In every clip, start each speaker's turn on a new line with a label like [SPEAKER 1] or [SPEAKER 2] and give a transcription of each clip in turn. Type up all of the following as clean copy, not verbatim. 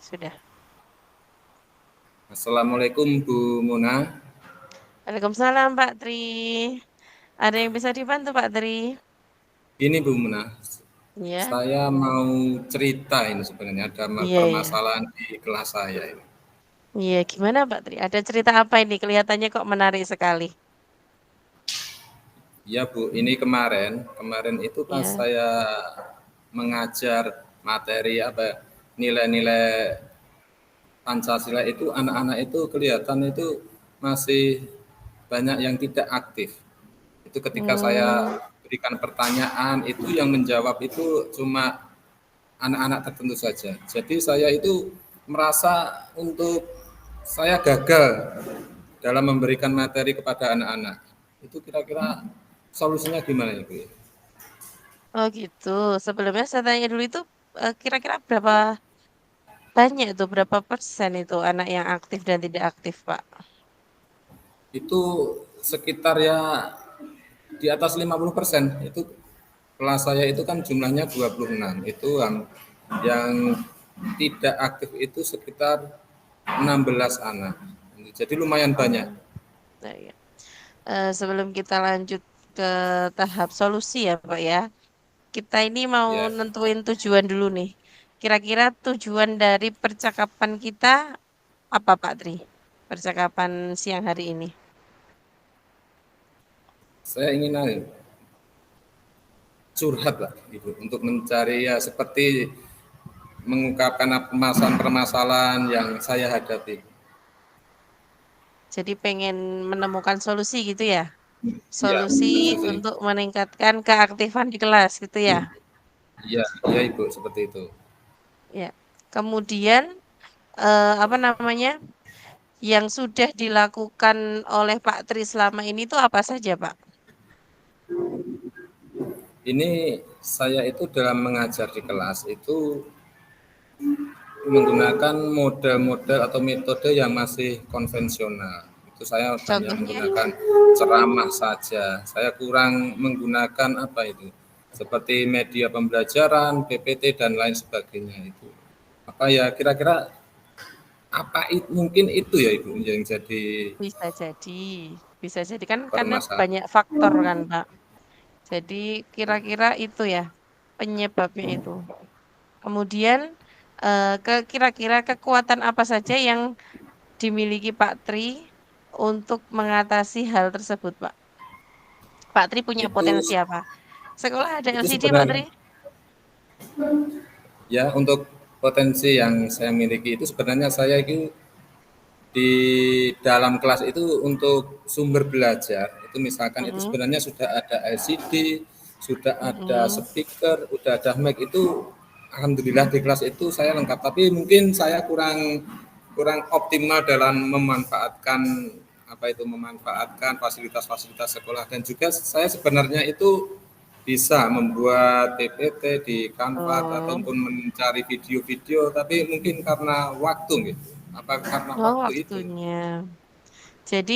[SPEAKER 1] sudah.
[SPEAKER 2] Assalamualaikum Bu Muna.
[SPEAKER 1] Waalaikumsalam Pak Tri. Ada yang bisa dibantu Pak Tri?
[SPEAKER 2] Ini Bu Muna,
[SPEAKER 1] Iya,
[SPEAKER 2] saya mau cerita ini sebenarnya ada
[SPEAKER 1] iya, iya.
[SPEAKER 2] permasalahan di kelas saya ini.
[SPEAKER 1] Iya, gimana Pak Tri? Ada cerita apa ini? Kelihatannya kok menarik sekali.
[SPEAKER 2] Ya Bu, ini kemarin itu pas
[SPEAKER 1] Ya.
[SPEAKER 2] saya mengajar materi apa nilai-nilai Pancasila itu anak-anak itu kelihatan itu masih banyak yang tidak aktif. Itu ketika saya
[SPEAKER 1] Hmm,
[SPEAKER 2] berikan pertanyaan itu yang menjawab itu cuma anak-anak tertentu saja. Jadi saya itu merasa untuk saya gagal dalam memberikan materi kepada anak-anak. Itu kira-kira solusinya gimana ya, Bu?
[SPEAKER 1] oh gitu. Sebelumnya saya tanya dulu itu kira-kira berapa banyak itu, berapa persen itu anak yang aktif dan tidak aktif, Pak?
[SPEAKER 2] Itu sekitar ya di atas 50%. Itu kelas saya itu kan jumlahnya 26. Itu yang tidak aktif itu sekitar 16 anak. Jadi lumayan banyak.
[SPEAKER 1] Hmm, nah, ya. Sebelum kita lanjut ke tahap solusi ya, Pak ya. Kita ini mau
[SPEAKER 2] Ya.
[SPEAKER 1] nentuin tujuan dulu nih. Kira-kira tujuan dari percakapan kita apa, Pak Tri? Percakapan siang hari ini.
[SPEAKER 2] Saya ingin curhat lah Ibu untuk mencari ya seperti mengungkapkan permasalahan-permasalahan yang saya hadapi.
[SPEAKER 1] Jadi pengen menemukan solusi gitu ya?
[SPEAKER 2] Iya,
[SPEAKER 1] Solusi
[SPEAKER 2] solusi.
[SPEAKER 1] untuk meningkatkan keaktifan di kelas gitu ya?
[SPEAKER 2] Iya, iya Ibu, seperti itu.
[SPEAKER 1] Ya. Kemudian apa namanya? Yang sudah dilakukan oleh Pak Tri selama ini itu apa saja, Pak?
[SPEAKER 2] Ini saya itu dalam mengajar di kelas itu menggunakan model-model atau metode yang masih konvensional. Itu saya hanya
[SPEAKER 1] Contohnya?
[SPEAKER 2] menggunakan ceramah saja. Saya kurang menggunakan apa itu, seperti media pembelajaran, PPT dan lain sebagainya itu. Apa ya kira-kira mungkin itu ya Ibu yang jadi
[SPEAKER 1] Bisa jadi. Bisa jadi kan karena
[SPEAKER 2] permasalahan.
[SPEAKER 1] banyak faktor kan, Pak. Jadi kira-kira itu ya penyebabnya itu. Kemudian kira-kira kekuatan apa saja yang dimiliki Pak Tri untuk mengatasi hal tersebut, Pak? Pak Tri punya
[SPEAKER 2] Itu
[SPEAKER 1] potensi apa? Sekolah ada
[SPEAKER 2] itu
[SPEAKER 1] LCD, Pak Tri?
[SPEAKER 2] sebenarnya ya untuk potensi yang saya miliki itu sebenarnya saya itu di dalam kelas itu untuk sumber belajar itu misalkan itu
[SPEAKER 1] Mm-mm,
[SPEAKER 2] sebenarnya sudah ada LCD, sudah ada
[SPEAKER 1] mm-mm.
[SPEAKER 2] speaker, sudah ada mic itu alhamdulillah di kelas itu saya lengkap tapi mungkin saya kurang kurang optimal dalam memanfaatkan fasilitas-fasilitas sekolah dan juga saya sebenarnya itu bisa membuat PPT di Canva
[SPEAKER 1] Oh,
[SPEAKER 2] ataupun mencari video-video tapi mungkin karena waktu gitu. Apa karena
[SPEAKER 1] oh
[SPEAKER 2] waktu itu?
[SPEAKER 1] waktunya. Jadi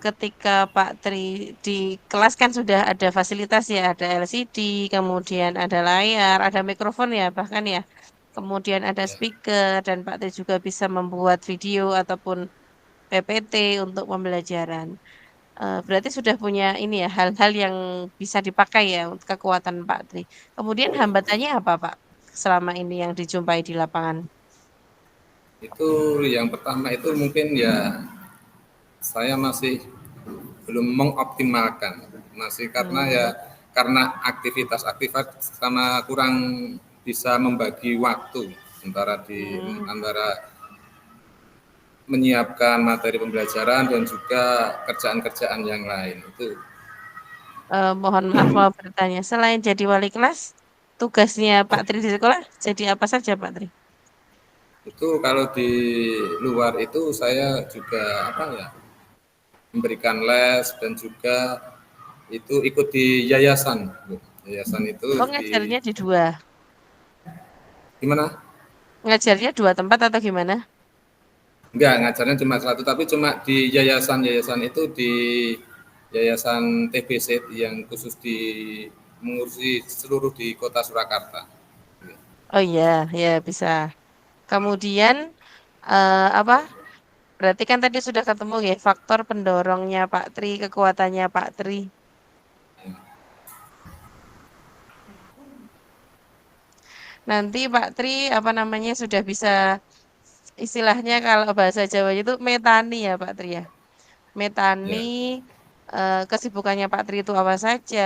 [SPEAKER 1] ketika Pak Tri di kelas kan sudah ada fasilitas ya, ada LCD, kemudian ada layar, ada mikrofon ya bahkan ya. Kemudian ada
[SPEAKER 2] Ya,
[SPEAKER 1] speaker dan Pak Tri juga bisa membuat video ataupun PPT untuk pembelajaran. Berarti sudah punya ini ya hal-hal yang bisa dipakai ya untuk kekuatan Pak Tri. Kemudian hambatannya apa Pak selama ini yang dijumpai di lapangan?
[SPEAKER 2] itu yang pertama itu mungkin ya saya masih belum mengoptimalkan, masih karena ya
[SPEAKER 1] Hmm.
[SPEAKER 2] karena aktivitas-aktivitas sama kurang bisa membagi waktu
[SPEAKER 1] Hmm.
[SPEAKER 2] antara menyiapkan materi pembelajaran dan juga kerjaan-kerjaan yang lain itu.
[SPEAKER 1] Mohon maaf mau bertanya, selain jadi wali kelas, tugasnya Pak Tri di sekolah jadi apa saja Pak Tri?
[SPEAKER 2] Itu kalau di luar itu saya juga apa ya memberikan les dan juga itu ikut di yayasan. Yayasan itu
[SPEAKER 1] Oh
[SPEAKER 2] di
[SPEAKER 1] ngajarnya di dua,
[SPEAKER 2] gimana?
[SPEAKER 1] ngajarnya dua tempat atau gimana?
[SPEAKER 2] Enggak, ngajarnya cuma satu tapi cuma di yayasan-yayasan itu di yayasan TBC yang khusus di mengurusi seluruh di kota Surakarta.
[SPEAKER 1] Oh iya, ya bisa. Kemudian apa? Berarti kan tadi sudah ketemu ya faktor pendorongnya Pak Tri, kekuatannya Pak Tri. Nanti Pak Tri apa namanya sudah bisa istilahnya kalau bahasa Jawa itu metani ya Pak Tri ya. Metani
[SPEAKER 2] Ya,
[SPEAKER 1] kesibukannya Pak Tri itu apa saja,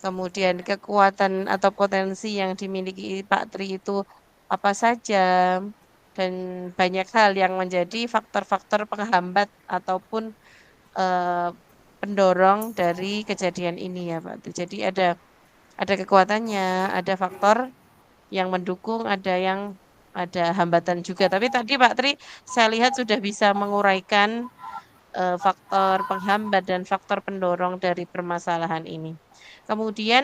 [SPEAKER 1] kemudian kekuatan atau potensi yang dimiliki Pak Tri itu apa saja, dan banyak hal yang menjadi faktor-faktor penghambat ataupun eh, pendorong dari kejadian ini ya Pak Tri. Jadi ada kekuatannya, ada faktor yang mendukung, ada hambatan juga. Tapi tadi Pak Tri saya lihat sudah bisa menguraikan faktor penghambat dan faktor pendorong dari permasalahan ini. Kemudian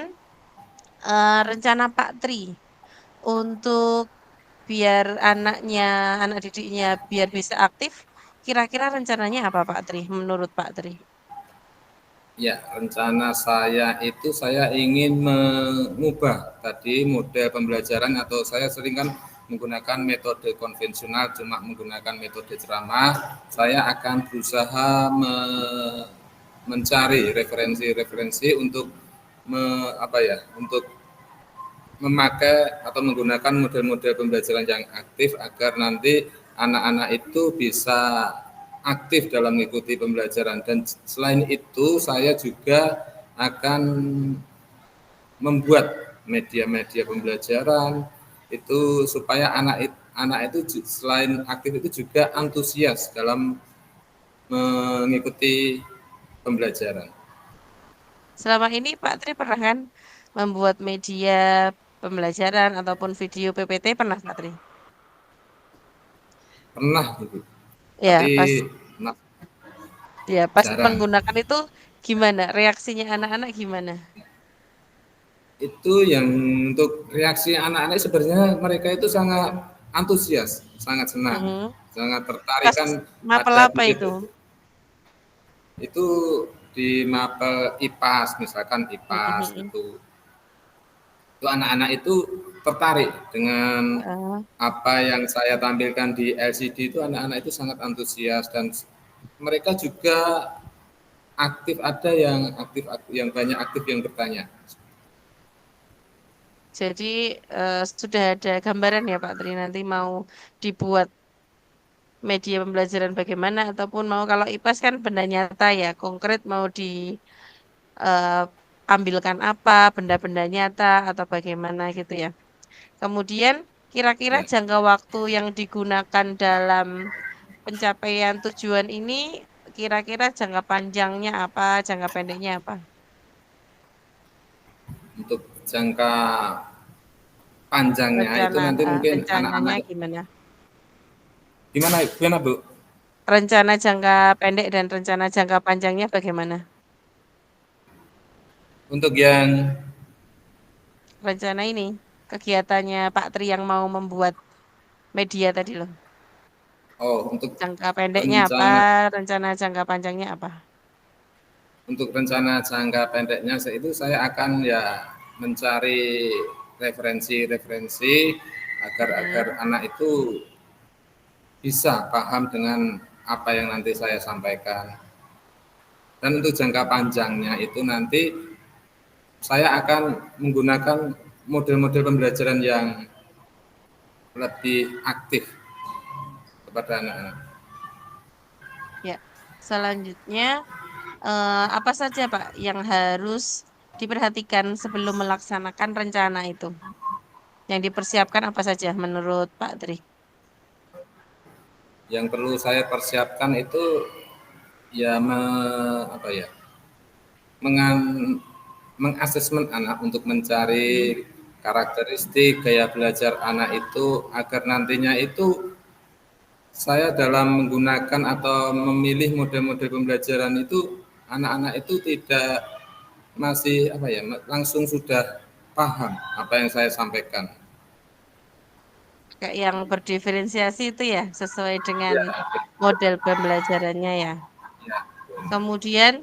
[SPEAKER 1] rencana Pak Tri untuk biar anak didiknya biar bisa aktif, kira-kira rencananya apa Pak Tri? Menurut Pak Tri?
[SPEAKER 2] ya, rencana saya itu saya ingin mengubah tadi model pembelajaran atau saya sering kan menggunakan metode konvensional cuma menggunakan metode ceramah. Saya akan berusaha mencari referensi-referensi untuk apa ya, untuk memakai atau menggunakan model-model pembelajaran yang aktif agar nanti anak-anak itu bisa aktif dalam mengikuti pembelajaran. Dan selain itu saya juga akan membuat media-media pembelajaran itu supaya anak itu selain aktif itu juga antusias dalam mengikuti pembelajaran.
[SPEAKER 1] Selama ini Pak Tri pernah kan membuat media pembelajaran ataupun video PPT pernah Pak Tri?
[SPEAKER 2] Pernah gitu,
[SPEAKER 1] Ya,
[SPEAKER 2] tapi
[SPEAKER 1] pas ya pas
[SPEAKER 2] jarang.
[SPEAKER 1] menggunakan itu gimana? Reaksinya anak-anak gimana?
[SPEAKER 2] Itu yang untuk reaksi anak-anak sebenarnya mereka itu sangat antusias, sangat senang,
[SPEAKER 1] Mhm.
[SPEAKER 2] sangat tertarik
[SPEAKER 1] Pas
[SPEAKER 2] kan
[SPEAKER 1] mapel
[SPEAKER 2] ada
[SPEAKER 1] apa itu?
[SPEAKER 2] itu di mapel IPAS misalkan
[SPEAKER 1] Mhm,
[SPEAKER 2] IPAS
[SPEAKER 1] mhm.
[SPEAKER 2] itu anak-anak itu tertarik dengan
[SPEAKER 1] Heeh.
[SPEAKER 2] apa yang saya tampilkan di LCD itu anak-anak itu sangat antusias dan mereka juga aktif ada yang aktif yang banyak aktif yang bertanya.
[SPEAKER 1] Jadi sudah ada gambaran ya Pak Tri nanti mau dibuat media pembelajaran bagaimana ataupun mau kalau IPAS kan benda nyata ya konkret mau diambilkan apa benda-benda nyata atau bagaimana gitu ya. Kemudian kira-kira
[SPEAKER 2] Ya,
[SPEAKER 1] jangka waktu yang digunakan dalam pencapaian tujuan ini kira-kira jangka panjangnya apa, jangka pendeknya apa?
[SPEAKER 2] untuk jangka panjangnya itu nanti mungkin
[SPEAKER 1] Rencananya
[SPEAKER 2] anak-anak
[SPEAKER 1] gimana?
[SPEAKER 2] gimana Bu?
[SPEAKER 1] Rencana jangka pendek dan rencana jangka panjangnya bagaimana?
[SPEAKER 2] Untuk yang
[SPEAKER 1] Rencana ini, kegiatannya Pak Tri yang mau membuat media tadi loh.
[SPEAKER 2] untuk
[SPEAKER 1] Jangka pendeknya apa,
[SPEAKER 2] rencana
[SPEAKER 1] rencana jangka panjangnya apa?
[SPEAKER 2] jangka pendeknya itu saya akan ya mencari referensi-referensi agar
[SPEAKER 1] Mm-mm.
[SPEAKER 2] anak itu bisa paham dengan apa yang nanti saya sampaikan. Dan untuk jangka panjangnya itu nanti saya akan menggunakan model-model pembelajaran yang lebih aktif kepada anak-anak.
[SPEAKER 1] Ya, selanjutnya apa saja Pak yang harus diperhatikan sebelum melaksanakan rencana itu? Yang dipersiapkan apa saja menurut Pak Tri?
[SPEAKER 2] Yang perlu saya persiapkan itu ya apa ya, mengan, mengasesmen anak untuk
[SPEAKER 1] Mm-mm.
[SPEAKER 2] mencari karakteristik gaya belajar anak itu agar nantinya itu saya dalam menggunakan atau memilih model-model pembelajaran itu anak-anak itu tidak masih apa ya langsung sudah paham apa yang saya sampaikan.
[SPEAKER 1] Kayak yang berdiferensiasi itu ya, sesuai dengan
[SPEAKER 2] Ya,
[SPEAKER 1] model pembelajarannya ya.
[SPEAKER 2] ya.
[SPEAKER 1] Kemudian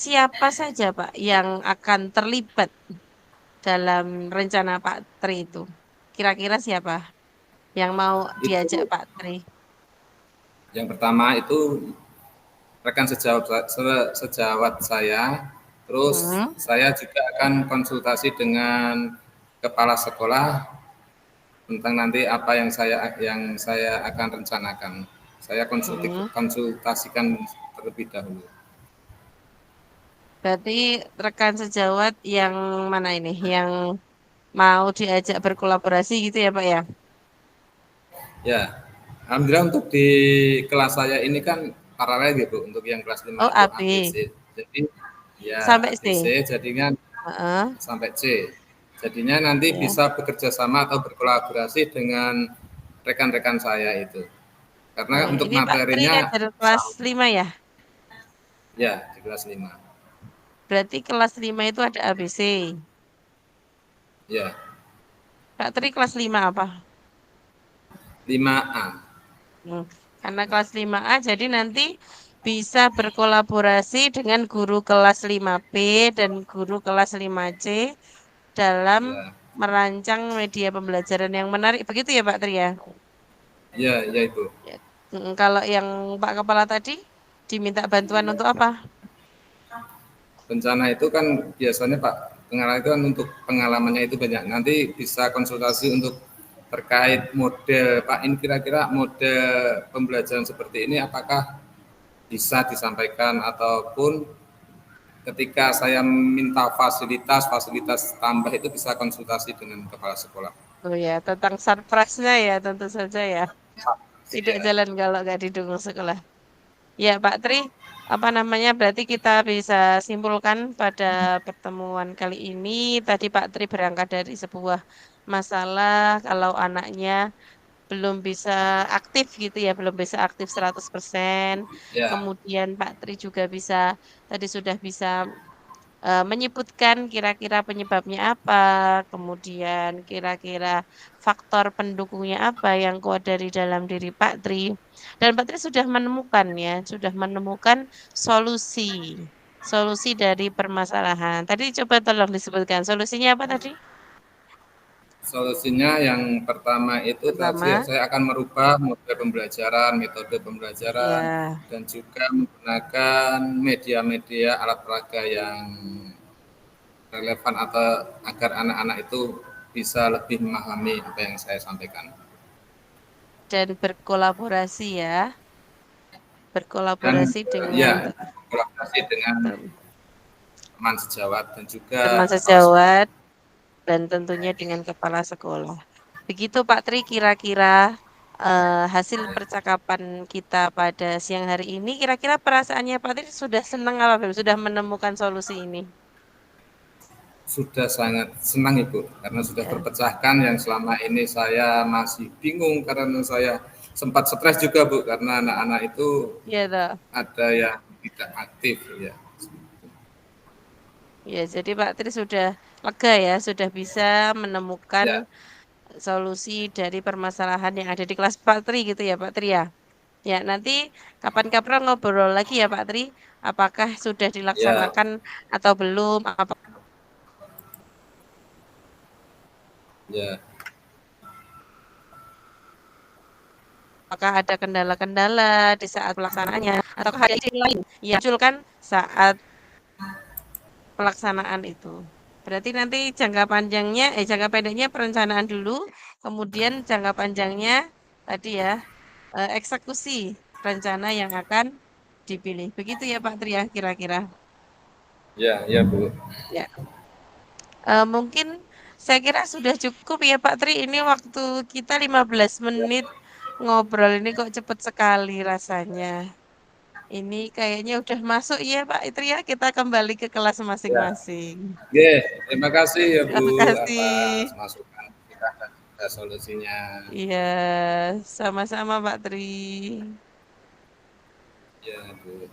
[SPEAKER 1] siapa saja Pak yang akan terlibat dalam rencana Pak Tri itu? Kira-kira siapa? yang mau
[SPEAKER 2] Itu
[SPEAKER 1] diajak Pak Tri?
[SPEAKER 2] yang pertama itu rekan sejawat saya, terus
[SPEAKER 1] Hmm,
[SPEAKER 2] saya juga akan konsultasi dengan kepala sekolah tentang nanti apa yang saya akan rencanakan. Saya
[SPEAKER 1] hmm.
[SPEAKER 2] konsultasikan terlebih dahulu.
[SPEAKER 1] Berarti rekan sejawat yang mana ini? Yang mau diajak berkolaborasi gitu ya Pak ya?
[SPEAKER 2] Ya, alhamdulillah untuk di kelas saya ini kan paralel gitu untuk yang kelas 5
[SPEAKER 1] Oh
[SPEAKER 2] itu
[SPEAKER 1] AB
[SPEAKER 2] ABC. Jadi ya
[SPEAKER 1] sampai
[SPEAKER 2] ABC
[SPEAKER 1] C.
[SPEAKER 2] jadinya
[SPEAKER 1] Heeh,
[SPEAKER 2] sampai C. Jadinya nanti
[SPEAKER 1] ya.
[SPEAKER 2] bisa bekerja sama atau berkolaborasi dengan rekan-rekan saya itu.
[SPEAKER 1] Oh,
[SPEAKER 2] Karena untuk
[SPEAKER 1] ini Pak Tri
[SPEAKER 2] materinya
[SPEAKER 1] ngajar kelas
[SPEAKER 2] sama.
[SPEAKER 1] 5 ya?
[SPEAKER 2] Ya, di kelas 5.
[SPEAKER 1] Berarti kelas 5 itu ada ABC.
[SPEAKER 2] Ya,
[SPEAKER 1] Pak Tri kelas 5 apa?
[SPEAKER 2] 5A.
[SPEAKER 1] Hmm, karena kelas 5A jadi nanti bisa berkolaborasi dengan guru kelas 5B dan guru kelas 5C dalam
[SPEAKER 2] Ya,
[SPEAKER 1] merancang media pembelajaran yang menarik. Begitu ya Pak Tri ya?
[SPEAKER 2] ya, ya itu.
[SPEAKER 1] Ya. Kalau yang Pak Kepala tadi diminta bantuan untuk apa?
[SPEAKER 2] Rencana itu kan biasanya Pak pengarang itu kan untuk pengalamannya itu banyak. Nanti bisa konsultasi untuk terkait model Pak ini kira-kira model pembelajaran seperti ini apakah bisa disampaikan ataupun ketika saya minta fasilitas tambah itu bisa konsultasi dengan kepala sekolah.
[SPEAKER 1] Oh ya, tentang surprise-nya ya tentu saja ya. Tidak
[SPEAKER 2] Ya,
[SPEAKER 1] jalan kalau nggak didukung sekolah. Ya, Pak Tri, apa namanya? Berarti kita bisa simpulkan pada pertemuan kali ini, tadi Pak Tri berangkat dari sebuah masalah kalau anaknya belum bisa aktif gitu ya, belum bisa aktif 100%.
[SPEAKER 2] ya,
[SPEAKER 1] Kemudian Pak Tri juga bisa, tadi sudah bisa menyebutkan kira-kira penyebabnya apa, kemudian kira-kira faktor pendukungnya apa yang kuat dari dalam diri Pak Tri. Dan Pak Tri sudah menemukan ya, sudah menemukan solusi, solusi dari permasalahan. Tadi coba tolong disebutkan solusinya apa tadi?
[SPEAKER 2] solusinya yang pertama itu tadi
[SPEAKER 1] Pertama,
[SPEAKER 2] saya akan merubah model pembelajaran, metode pembelajaran,
[SPEAKER 1] ya,
[SPEAKER 2] dan juga menggunakan media-media alat peraga yang relevan atau agar anak-anak itu bisa lebih memahami apa yang saya sampaikan.
[SPEAKER 1] dan berkolaborasi ya,
[SPEAKER 2] Dan
[SPEAKER 1] berkolaborasi dengan
[SPEAKER 2] ya, kolaborasi dengan teman sejawat dan juga
[SPEAKER 1] teman
[SPEAKER 2] kepala sekolah.
[SPEAKER 1] sejawat dan tentunya dengan kepala sekolah. Begitu Pak Tri kira-kira hasil percakapan kita pada siang hari ini, kira-kira perasaannya Pak Tri sudah senang apa belum? Sudah menemukan solusi ini?
[SPEAKER 2] Sudah sangat senang Ibu karena sudah
[SPEAKER 1] Ya,
[SPEAKER 2] terpecahkan yang selama ini saya masih bingung karena saya sempat stres juga Bu karena anak-anak itu
[SPEAKER 1] iya toh.
[SPEAKER 2] ada yang tidak aktif ya.
[SPEAKER 1] Ya, jadi Pak Tri sudah lega ya, sudah bisa menemukan
[SPEAKER 2] Ya,
[SPEAKER 1] solusi dari permasalahan yang ada di kelas Pak Tri gitu ya Pak Tri ya. Ya, nanti kapan-kapan ngobrol lagi ya Pak Tri, apakah sudah
[SPEAKER 2] ya,
[SPEAKER 1] dilaksanakan atau belum,
[SPEAKER 2] ya,
[SPEAKER 1] apakah ada kendala-kendala di saat pelaksanaannya, atau ada ide lain yang munculkan saat pelaksanaan itu. Berarti nanti jangka pendeknya perencanaan dulu, kemudian jangka panjangnya tadi ya, eksekusi rencana yang akan dipilih. Begitu ya Pak Tri ya kira-kira.
[SPEAKER 2] ya, ya Bu.
[SPEAKER 1] Ya. Mungkin saya kira sudah cukup ya Pak Tri. Ini waktu kita 15 menit ngobrol ini kok cepet sekali rasanya. Ini kayaknya udah masuk ya Pak Tri ya. Kita kembali ke kelas
[SPEAKER 2] Ya.
[SPEAKER 1] masing-masing.
[SPEAKER 2] Oke, terima kasih ya
[SPEAKER 1] Terima
[SPEAKER 2] Bu
[SPEAKER 1] kasih.
[SPEAKER 2] atas masukan kita dan juga solusinya.
[SPEAKER 1] Iya, sama-sama Pak Tri.
[SPEAKER 2] Ya Bu.